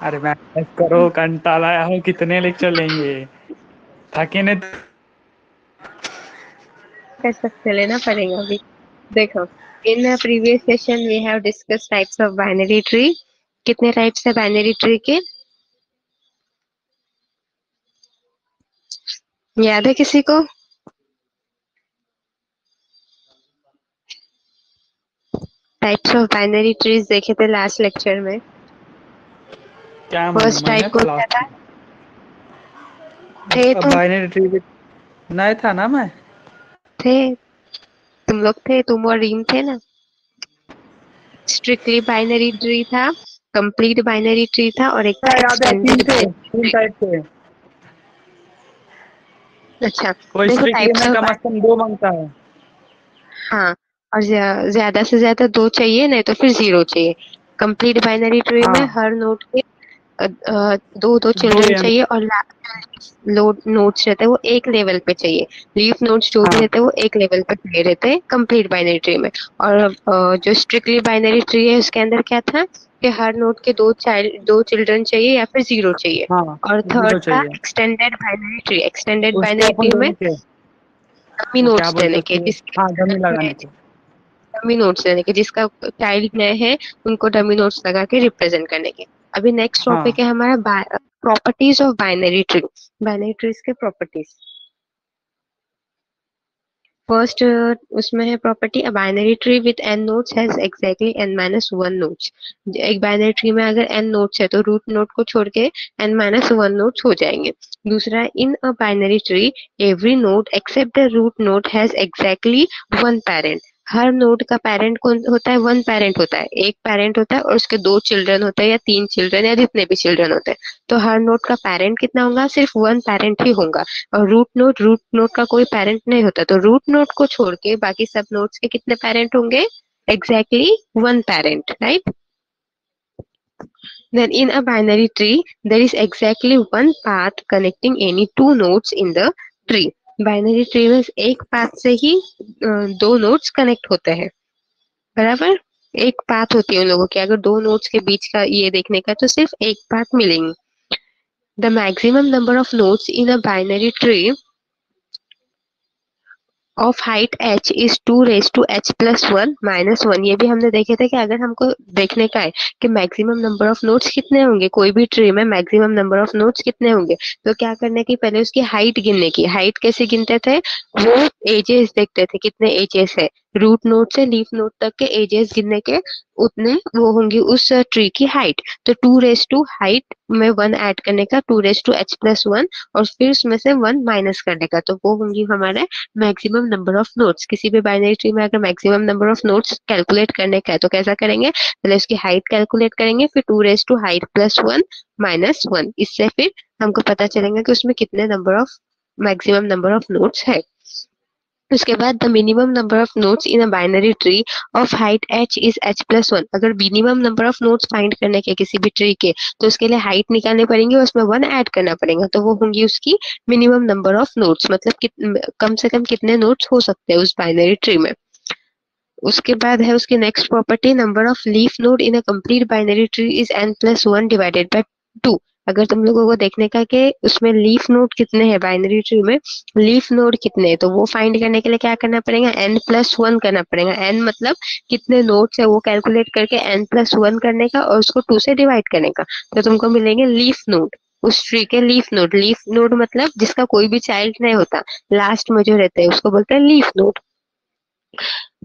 अरे मैथ करो, कंटाला आया हूँ, कितने लेक्चर लेंगे, थके ने। कर सकते, लेना पड़ेगा अभी। देखो, in previous session we have discuss types of binary tree. कितने टाइप्स है बाइनरी ट्री के, याद है किसी को? टाइप्स ऑफ बाइनरी ट्रीज देखे थे लास्ट लेक्चर में। क्या फर्स्ट मैंने टाइप तो कौन सा लास्ट था? थे तुम? बाइनरी ट्री नहीं था ना मैं? थे, तुम लोग थे, तुम और रीम थे ना। स्ट्रिक्टली बाइनरी ट्री था, कंप्लीट बाइनरी ट्री था, और एक था याद है, तीन एक्सटेंडेड थे, बाइनरी तीन ट्री। टाइप थे। अच्छा, कोई देखो स्ट्रिक्टली टाइप्स में ऑफ, कम से कम 2 मांगता है। हाँ, और ज्यादा से ज्यादा 2 चाहिए, नहीं तो फिर 0 चाहिए। कंप्लीट बाइनरी ट्री में हाँ, हर नोड के दो दो 2 चिल्ड्रन एम। चाहिए, और लोड नोड्स रहते हैं वो एक लेवल पे चाहिए। लीफ नोड्स जो भी हाँ रहते हैं वो एक लेवल पे चाहिए रहते हैं कंप्लीट बाइनरी ट्री में। और जो स्ट्रिक्टली बाइनरी ट्री है उसके अंदर क्या था कि हर नोड के दो चिल्ड्रन चाहिए या फिर 0 चाहिए। हाँ, और थर्ड 0 था चाहिए। Extended binary tree. एक्सटेंडेड उसको बाइनरी अपन ट्री में ढूंढ के, डमी वो क्या नोड्स बोलते देने के, उसको, जिसके हाँ, डमी लगाने के। डमी नोट्स देने के, जिसका चाइल्ड नए है उनको डमी नोट्स लगा के रिप्रेजेंट करने के। अभी नेक्स्ट हाँ, टॉपिक है हमारा properties of binary tree. Binary trees के प्रॉपर्टीज। फर्स्ट उसमें है property, a binary tree with n nodes has exactly n minus 1 nodes. एक बाइनरी ट्री में अगर n नोड्स है तो रूट नोड को छोड़ के n माइनस 1 नोड्स हो जाएंगे। दूसरा, in a binary tree every node except the root node has exactly 1 parent. हर नोड का पेरेंट कौन होता है? 1 पेरेंट होता है, एक पेरेंट होता है, और उसके 2 चिल्ड्रन होते हैं या 3 चिल्ड्रन या जितने भी चिल्ड्रन होते हैं। तो हर नोड का पेरेंट कितना होगा? सिर्फ 1 पेरेंट ही होगा। और रूट नोड का कोई पेरेंट नहीं होता, तो रूट नोड को छोड़ के बाकी सब नोड्स के कितने पेरेंट होंगे? Exactly 1 parent, right? Then in a binary tree, there is exactly one path connecting any two nodes in the tree. Binary tree में एक पाथ से ही दो नोड्स कनेक्ट होते हैं, बराबर? एक पाथ होती है उन लोगों की, अगर दो नोड्स के बीच का ये देखने का तो सिर्फ एक पाथ मिलेंगे। The maximum number of nodes in a binary tree of height h is 2 raised to h+1 -1। ये भी हमने देखे थे कि अगर हमको देखने का है कि मैक्सिमम नंबर ऑफ नोड्स कितने होंगे, कोई भी ट्री में मैक्सिमम नंबर ऑफ नोड्स कितने होंगे, तो क्या करने की, पहले उसकी हाइट गिनने की। हाइट कैसे गिनते थे? वो एजेस देखते थे, कितने एजेस है, रूट नोड से लीफ नोड तक के एजेस गिनने के, उतने वो होंगी उस ट्री की हाइट। तो 2 raised to हाइट में 1 ऐड करने का, 2 raised to h+1, और फिर उसमें से 1 माइनस करने का, तो वो होंगी हमारे मैक्सिमम नंबर ऑफ नोड्स। किसी भी बाइनरी ट्री में अगर maximum number of nodes calculate करने का है तो कैसा करेंगे? पहले उसकी हाइट कैलकुलेट करेंगे, फिर 2 raised to हाइट+1 -1। इससे फिर हमको पता चलेगा कि उसमें कितने number of maximum number of nodes है। उसके बाद the minimum number of nodes in a binary tree of height h is h+1। अगर minimum number of nodes find करने के किसी भी ट्री के, तो उसके लिए हाइट निकालनी पड़ेंगे, उसमें 1 ऐड करना पड़ेगा, तो वो होंगी उसकी मिनिमम नंबर ऑफ नोड्स, मतलब कम से कम कितने नोड्स हो सकते हैं उस बाइनरी ट्री में। उसके बाद है उसकी next property, number of leaf node in a complete binary tree is n+1 divided by 2। अगर तुम लोगों को देखने का कि उसमें लीफ नोड कितने हैं बाइनरी ट्री में, लीफ नोड कितने हैं, तो वो फाइंड करने के लिए क्या करना पड़ेगा? n+1 करना पड़ेगा। n मतलब कितने नोड्स है वो कैलकुलेट करके n+1 करने का और उसको 2 से डिवाइड करने का, तो तुमको मिलेंगे लीफ नोड। उस ट्री के लीफ नोड, लीफ नोड मतलब जिसका कोई भी चाइल्ड नहीं होता, लास्ट में जो रहते हैं उसको बोलते हैं लीफ नोड।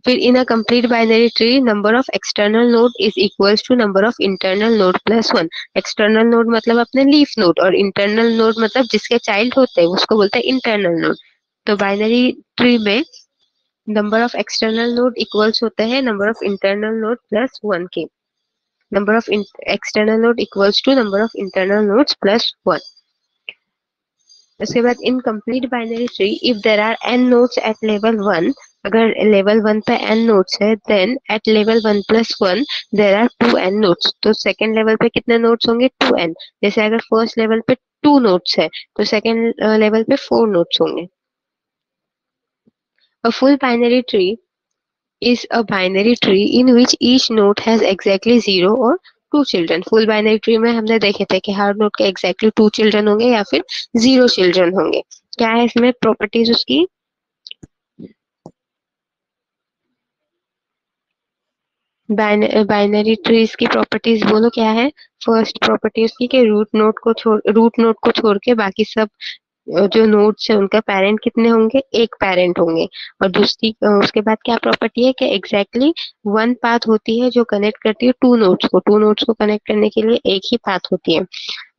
फिर in a complete binary tree number of external node is equals to number of internal node +1। External node मतलब अपने लीफ नोड, और इंटरनल नोड मतलब जिसके चाइल्ड होते हैं उसको बोलते हैं इंटरनल नोड। तो बाइनरी ट्री में number of external node equals होते हैं नंबर ऑफ इंटरनल नोड +1 के। Number of external node equals to number of internal nodes +1। उसके बाद इन complete binary tree if there are n nodes at level 1 अगर level 1 पे n nodes है, then at level 1+1 there are 2n nodes. तो second level पे कितने nodes होंगे? 2n। जैसे अगर फर्स्ट लेवल पे 2 नोड्स है तो सेकंड लेवल पे 4 नोड्स होंगे। A full binary tree is a binary tree in which each node has exactly 0 or 2 children। Full binary tree में हमने देखे थे कि हर नोड के एग्जैक्टली 2 चिल्ड्रन होंगे या फिर 0 चिल्ड्रन होंगे। क्या है इसमें प्रॉपर्टीज उसकी? बाइनरी ट्रीज की प्रॉपर्टीज बोलो क्या है? फर्स्ट प्रॉपर्टी उसकी कि रूट नोड को छोड़ के बाकी सब जो नोड्स है उनका पेरेंट कितने होंगे? एक पेरेंट होंगे। और दूसरी उसके बाद क्या प्रॉपर्टी है कि एग्जैक्टली वन पाथ होती है जो कनेक्ट करती है टू नोड्स को कनेक्ट करने के लिए एक ही पाथ होती है।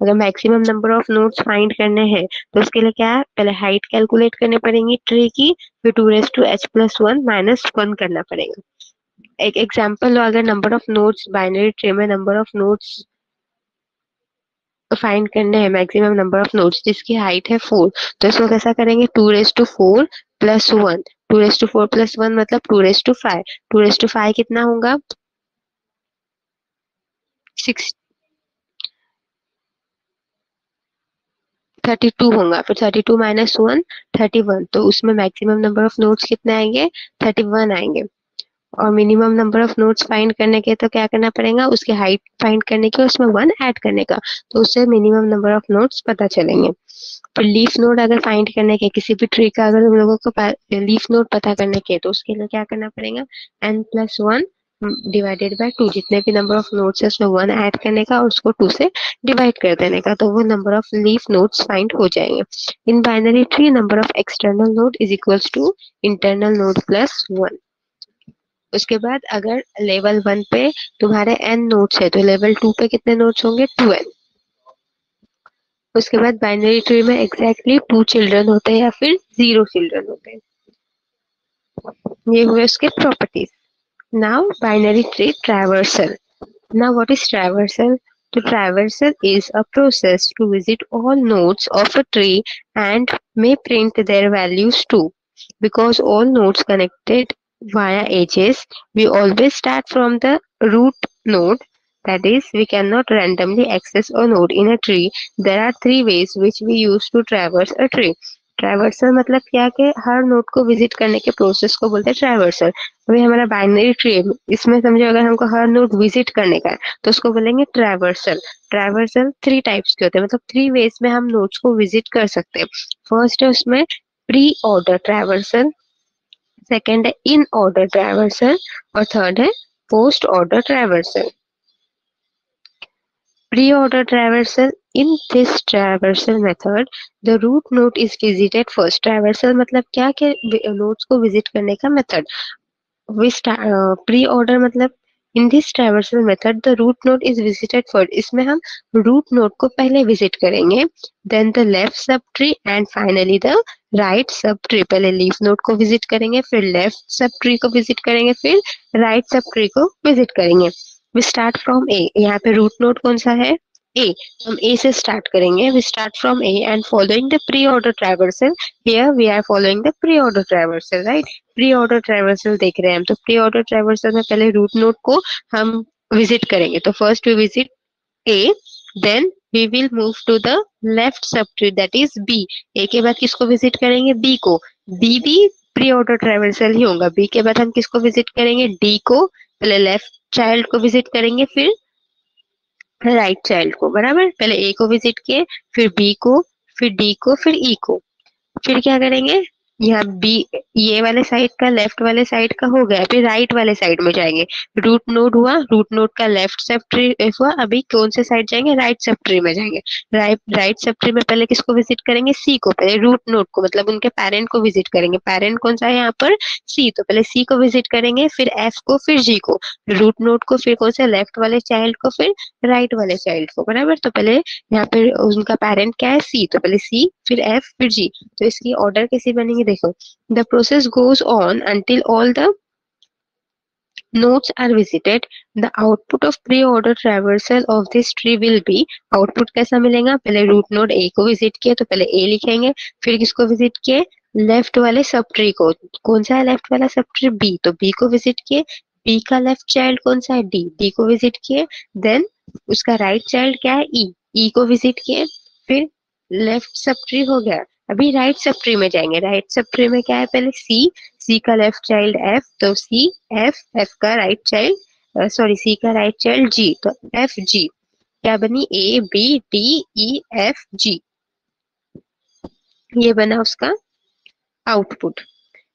अगर maximum number of nodes find करने हैं तो उसके लिए क्या है? पहले हाइट कैलकुलेट करनी पड़ेगी ट्री की, फिर 2h+1 -1 करना पड़ेगा। एक एग्जांपल लो, अगर number of nodes binary tree में नंबर ऑफ नोड्स फाइंड करने हैं, मैक्सिमम नंबर ऑफ नोड्स जिसकी हाइट है 4, तो इसको कैसा करेंगे? 2^4+1। 2^4+1 मतलब 2^5। 2^5 कितना होगा? 6 32 होगा। फिर 32 -1 31, तो उसमें मैक्सिमम नंबर ऑफ नोड्स कितने आएंगे? 31 आएंगे। और minimum number of nodes find करने के तो क्या करना पड़ेगा? उसकी हाइट फाइंड करने के उसमें 1 ऐड करने का, तो उससे मिनिमम नंबर ऑफ नोड्स पता चलेंगे। फिर लीफ नोड अगर फाइंड करने के, किसी भी ट्री का अगर हम लोगों को लीफ नोड पता करने के, तो उसके लिए क्या करना पड़ेगा? n+1 डिवाइडेड बाय 2, जितने भी नंबर ऑफ नोड्स है उसमें 1 ऐड करने का और उसको 2 से डिवाइड कर देने का, तो वो number of leaf nodes find हो जाएंगे। In binary tree number of external node is equals to internal node plus 1। उसके बाद अगर लेवल 1 पे तुम्हारे n नोड्स है तो लेवल 2 पे कितने नोड्स होंगे? 2n। उसके बाद बाइनरी ट्री में एग्जैक्टली 2 चिल्ड्रन होते हैं या फिर 0 चिल्ड्रन होते हैं। ये हुए उसके properties. Now binary tree traversal. Now what is traversal? The traversal is a process to visit all nodes of a tree and may print their values too. Because all nodes connected via edges, we always start from the root node. That is, we cannot randomly access a node in a tree. There are three ways which we use to traverse a tree. Traversal मतलब क्या कि हर node को visit करने के process को बोलते हैं traversal. अभी हमारा बाइनरी ट्री है, इसमें समझो अगर हमको हर नोड विजिट करने का है तो उसको बोलेंगे ट्रैवर्सल। ट्रैवर्सल 3 टाइप्स के होते हैं, मतलब 3 वेज में हम नोड्स को विजिट कर सकते हैं। फर्स्ट है उसमें प्री ऑर्डर ट्रैवर्सल, सेकेंड है इन ऑर्डर ट्रैवर्सल और थर्ड है post order traversal. Pre-order traversal. In this traversal method, the root node is visited first. Traversal मतलब क्या कि नोड्स को विजिट करने का मेथड। प्री-ऑर्डर मतलब in this traversal method the root node is visited first. इसमें हम रूट नोड को पहले विजिट करेंगे, देन द लेफ्ट सब tree and finally the right sub tree. पहले लीफ नोड को विजिट करेंगे, फिर लेफ्ट सब ट्री को विजिट करेंगे, फिर राइट सब ट्री को विजिट करेंगे। वी स्टार्ट फ्रॉम ए। यहाँ पे रूट नोड कौन सा है? ए। हम ए से स्टार्ट करेंगे। We start from A and following the pre order traversal. Here we are following the pre order traversal, right. Pre order traversal देख रहे हैं हम, तो प्री ऑर्डर ट्रैवर्सल में पहले रूट नोड को हम विजिट करेंगे। तो first we visit A, then we will move to the left sub tree that is B. A के बाद किसको विजिट करेंगे? बी को। बी भी प्री ऑर्डर ट्रैवर्सल ही होगा। बी के बाद हम किसको विजिट करेंगे? डी को। पहले लेफ्ट चाइल्ड को विजिट करेंगे, फिर राइट चाइल्ड को, बराबर। पहले ए को विजिट किए, फिर बी को, फिर डी को, फिर ई को। फिर क्या करेंगे? यहाँ बी, ये वाले साइड का लेफ्ट वाले साइड का हो गया, फिर राइट वाले साइड में जाएंगे। रूट नोड हुआ, रूट नोड का लेफ्ट सब ट्री हुआ, अभी कौन से साइड जाएंगे? राइट सब ट्री में जाएंगे। राइट सब ट्री में पहले किसको विजिट करेंगे? सी को। पहले रूट नोड को मतलब उनके पेरेंट को विजिट करेंगे। पेरेंट कौन सा है यहाँ पर? सी। तो पहले सी को विजिट करेंगे, फिर एफ को, फिर जी को। रूट नोड को, फिर कौन सा? लेफ्ट वाले चाइल्ड को, फिर राइट वाले चाइल्ड को, बराबर। तो पहले यहाँ पे उनका पेरेंट क्या है? सी। तो पहले सी, फिर एफ, फिर जी। तो इसकी ऑर्डर कैसी बनेगी देखो। The process goes on until all the nodes are visited. The output of pre-order traversal of this tree will be, output कैसा मिलेगा? पहले रूट नोड ए को विजिट किए तो पहले ए लिखेंगे, फिर किसको विजिट किए? लेफ्ट वाले सब ट्री को, कौन सा है लेफ्ट वाला सब ट्री? बी, तो बी को विजिट किए। बी का लेफ्ट चाइल्ड कौन सा है? डी, डी को विजिट किए। देन उसका राइट चाइल्ड क्या है? ई, ई को विजिट किए। फिर लेफ्ट सब ट्री हो गया, अभी राइट सब ट्री में जाएंगे। राइट सब ट्री में क्या है? पहले सी, सी का लेफ्ट चाइल्ड एफ, तो सी एफ, एफ का राइट चाइल्ड, सॉरी सी का राइट चाइल्ड जी, तो एफ जी। क्या बनी? A B D E F G, ये बना उसका आउटपुट।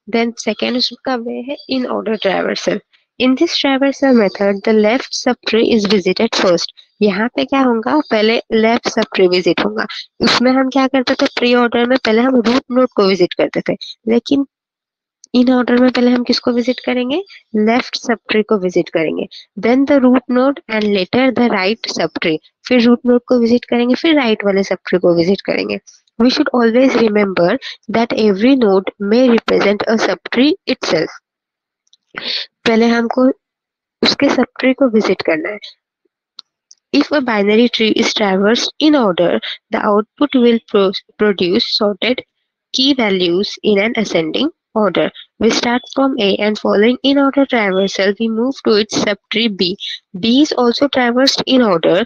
देन सेकेंड उसका वे है in order traversal. In this traversal method the left सब ट्री इज विजिटेड फर्स्ट। यहाँ पे क्या होगा? पहले लेफ्ट सब ट्री विजिट होगा। उसमें हम क्या करते थे? प्री ऑर्डर में पहले हम रूट नोड को विजिट करते थे, लेकिन इन ऑर्डर में पहले हम किसको विजिट करेंगे? लेफ्ट सब ट्री को विजिट करेंगे, then the root node and later the right sub tree. फिर रूट नोड को विजिट करेंगे, फिर राइट वाले सब ट्री को विजिट करेंगे। We should always remember that every node may represent a subtree itself. पहले हमको उसके subtree को विजिट करना है। If a binary tree is traversed in order, the output will produce sorted key values in an ascending order. We start from A and following in order traversal, we move to its subtree B. B is also traversed in order.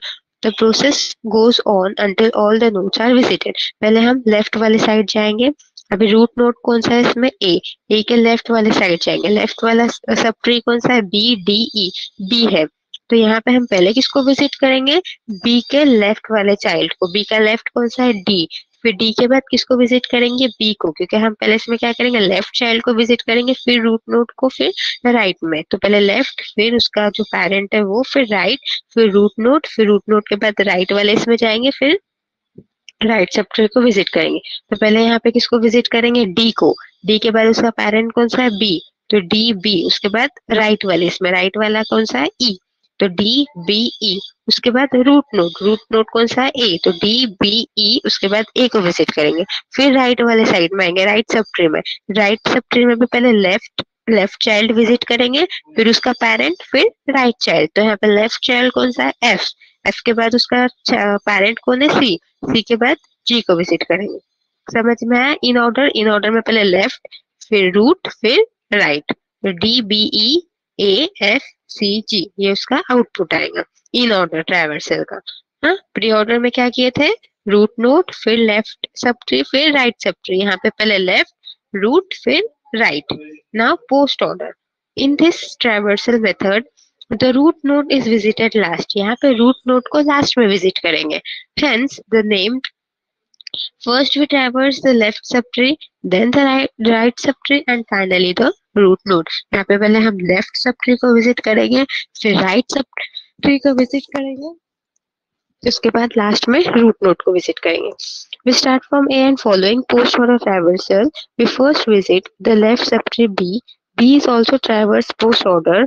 The process goes on until all the nodes are visited. पहले हम left वाले side जाएंगे। अभी root node कौन सा है इसमें? ए, ए के लेफ्ट वाले साइड जाएंगे। लेफ्ट वाला सब ट्री कौन सा है? बी डी ई, बी है। तो यहाँ पे हम पहले किसको विजिट करेंगे? बी के लेफ्ट वाले चाइल्ड को। बी का लेफ्ट कौन सा है? डी। फिर डी के बाद किसको विजिट करेंगे? बी को, क्योंकि हम पहले इसमें क्या करेंगे? लेफ्ट चाइल्ड को विजिट करेंगे, फिर रूट नोड को, फिर राइट में। तो पहले लेफ्ट, फिर उसका जो पेरेंट है वो, फिर राइट, फिर रूट नोड के बाद राइट वाले इसमें जाएंगे, फिर राइट चैप्टर को विजिट करेंगे। तो पहले यहाँ पे किसको विजिट करेंगे? डी को। डी के बाद उसका पेरेंट कौन सा है? बी, तो डी बी। उसके बाद राइट वाले इसमें, राइट वाला कौन सा है? ई, तो डी बी ई। उसके बाद रूट नोड कौन सा है? ए, तो डी बी ई। उसके बाद ए को विजिट करेंगे, फिर राइट वाले साइड में आएंगे, राइट सब ट्री में। राइट सब ट्री में भी पहले लेफ्ट, लेफ्ट चाइल्ड विजिट करेंगे, फिर उसका पेरेंट, फिर राइट चाइल्ड। तो यहाँ पे लेफ्ट चाइल्ड कौन सा है? एफ, एफ के बाद उसका पेरेंट कौन है? सी, सी के बाद जी को विजिट करेंगे। समझ में आया? इन ऑर्डर, इन ऑर्डर में पहले लेफ्ट, फिर रूट, फिर राइट। तो D B E A F C G, ये उसका आउटपुट आएगा इन ऑर्डर ट्रैवर्सल का। हाँ, प्री ऑर्डर में क्या किए थे? रूट नोड, फिर लेफ्ट सब ट्री, फिर राइट सब ट्री। यहाँ पे पहले लेफ्ट, रूट, फिर right. Now post order. In this traversal method the root node is visited last. यहाँ पे रूट नोड को लास्ट में विजिट करेंगे। Hence, the name first we traverse the left subtree, then the right subtree and finally the root node. यहाँ पे पहले हम left subtree को विजिट करेंगे, फिर राइट सबट्री को विजिट करेंगे, उसके बाद लास्ट में रूट नोड को विजिट करेंगे। We start from A and following post order traversal, we first visit the left subtree B. B is also traversed post order.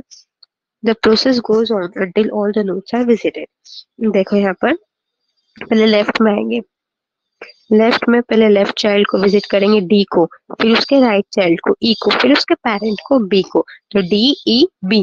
The process goes on until all the nodes are visited. देखो यहाँ पर पहले left में आएंगे, left में पहले left child को visit करेंगे डी को, फिर उसके राइट चाइल्ड को ई को, फिर उसके पेरेंट को बी को, तो डी ई बी।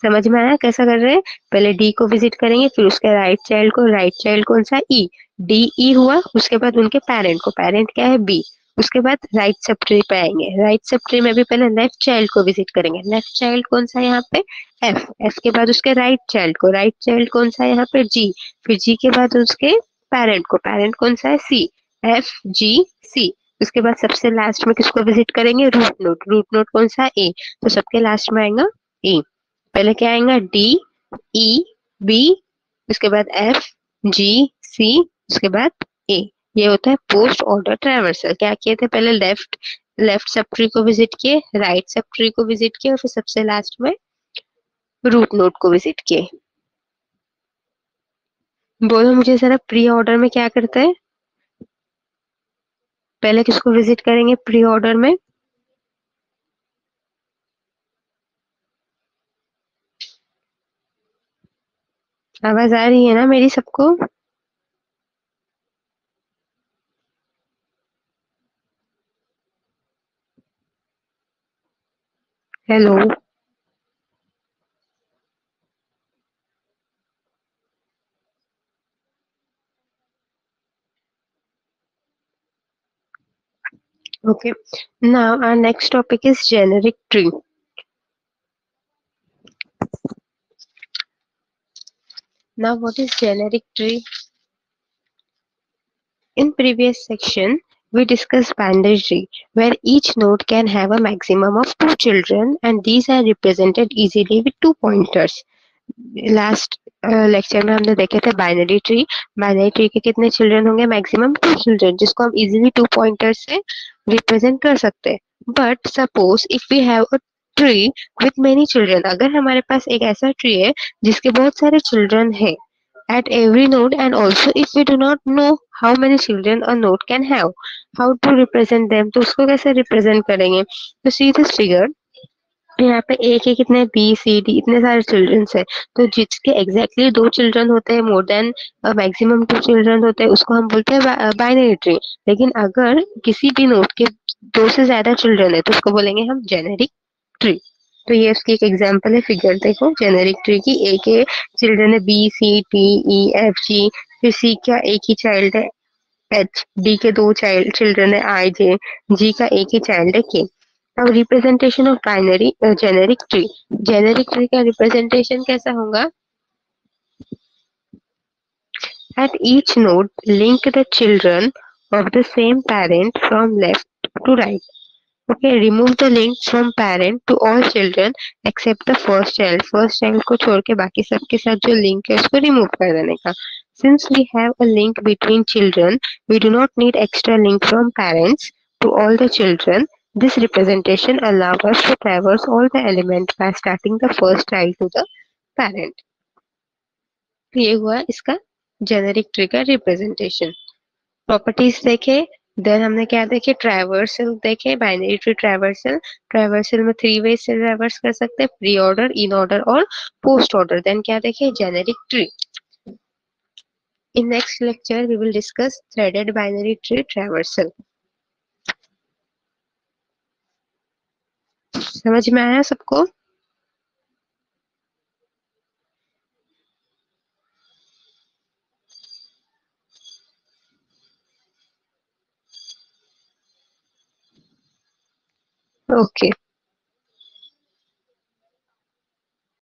समझ में आया कैसा कर रहे हैं? पहले डी को विजिट करेंगे, फिर उसके राइट चाइल्ड को, राइट चाइल्ड कौन सा? ई, डी ई हुआ। उसके बाद उनके पेरेंट को, पेरेंट क्या है? बी। उसके बाद राइट सब ट्री पे आएंगे, राइट सब ट्री में भी पहले लेफ्ट चाइल्ड को विजिट करेंगे। लेफ्ट चाइल्ड कौन सा है यहाँ पे? एफ, एफ के बाद उसके राइट चाइल्ड को, राइट चाइल्ड कौन सा है यहाँ पे? जी, फिर जी के बाद उसके पेरेंट को, पेरेंट कौन सा है? सी, एफ जी सी। उसके बाद सबसे लास्ट में किसको विजिट करेंगे? रूट नोड, रूट नोड कौन सा? ए, तो सबके लास्ट में आएगा ए। पहले क्या आएगा? डी ई बी, उसके बाद एफ जी सी, उसके बाद ए। ये होता है पोस्ट ऑर्डर ट्रैवर्सल। क्या किए थे? पहले लेफ्ट, लेफ्ट सब ट्री को विजिट किए, राइट सब ट्री को विजिट किए, और फिर सबसे लास्ट में रूट नोड को विजिट किए। बोलो मुझे जरा, प्री ऑर्डर में क्या करते हैं? पहले किसको विजिट करेंगे प्री ऑर्डर में? आवाज आ रही है ना मेरी सबको? Hello. Okay. Now our next topic is generic tree. Now what is generic tree? In previous section, we discussed binary tree, where each node can have a maximum of two children and these are represented easily with two pointers. Last lecture में हमने देखे थे binary tree के कितने children होंगे maximum two children जिसको हम easily two pointer से रिप्रेजेंट कर सकते हैं but suppose if we have a tree with many children अगर हमारे पास एक ऐसा ट्री है जिसके बहुत सारे चिल्ड्रन है at every node and also if we do not know how many children a node can have how to represent them तो उसको कैसे represent करेंगे तो see this figure यहाँ पे ए के कितने बी सी डी इतने सारे चिल्ड्रंस है तो जिसके एग्जैक्टली दो चिल्ड्रन होते हैं more than maximum two children होते हैं उसको हम बोलते हैं बाइनरी ट्री लेकिन अगर किसी भी नोड के दो से ज्यादा चिल्ड्रन है तो उसको बोलेंगे हम जेनेरिक ट्री तो ये उसकी एक एग्जांपल है फिगर देखो जेनेरिक ट्री की ए के चिल्ड्रन है B C T E F G फिर सी का एक ही चाइल्ड है एच डी के दो चाइल्ड चिल्ड्रन है आई जे जी का एक ही चाइल्ड है के अब representation of binary generic tree का रिप्रेजेंटेशन कैसा होगा at each node link the children of the same parent from left to right okay remove the link from parent to all children except the first child को छोड़ के बाकी सबके साथ जो link है उसको remove कर देने का since we have a link between children we do not need extra link from parents to all the children this representation allows us to traverse all the elements by starting the first child to the parent ये हुआ इसका generic tree का representation properties देखे then हमने क्या देखे traversal देखे binary tree traversal में थ्री वे से ट्रैवर्स कर सकते हैं प्री ऑर्डर इन ऑर्डर और पोस्ट ऑर्डर देन क्या देखे generic tree in next lecture we will discuss threaded binary tree traversal समझ में आया सबको ओके